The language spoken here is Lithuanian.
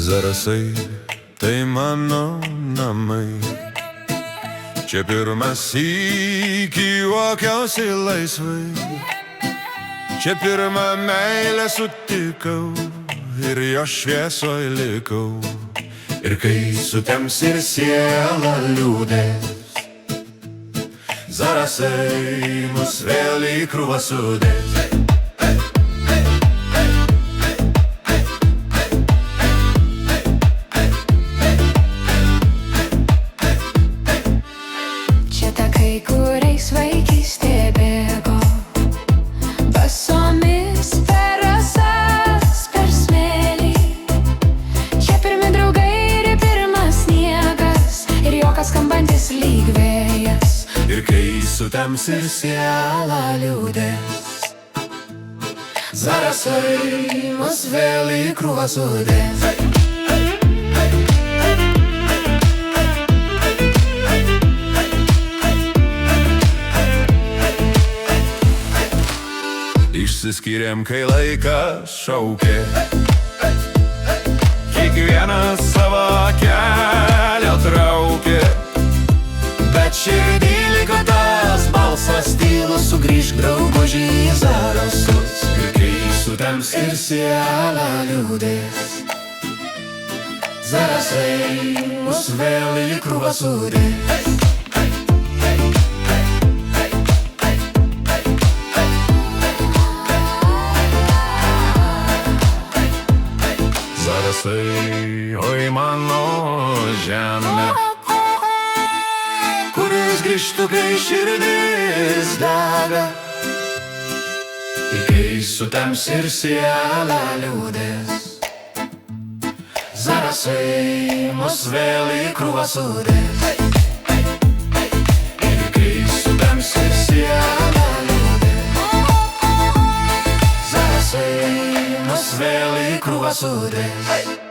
Zarasai tai mano namai, čia pirmas sykį juokiausi laisvai, čia pirmą meilę sutikau ir jo šviesoj likau. Ir kai sutems ir siela liūdės, Zarasai mus vėl į krūvą sudės. Čia takai, kuriais vaikystė bėgo, basomis per rasas, per smėlį. Čia pirmi draugai ir pirmas sniegas, ir juokas skambantis lyg vėjas. Ir kai sutems ir siela liūdės, Zarasai mus vėl į krūvą sudės. Išsiskyrėm, kai laikas šaukė, kiekvienas savo kelią traukė. Bet širdį liko tas balsas tylus, sugrįžk drauguži į Zarasus. Ir kai sutems ir siela liūdės, Zarasai mus vėl į krūvą sudės. Zarasai, oi mano žemė, kur vis grįžtu, kai širdis dega. Ir kai sutems ir siela liūdės, Zarasai mus vėl į krūvą sudės. ir kai sutems ir siela liūdės, Zarasai mus vėl į krūvą sudės.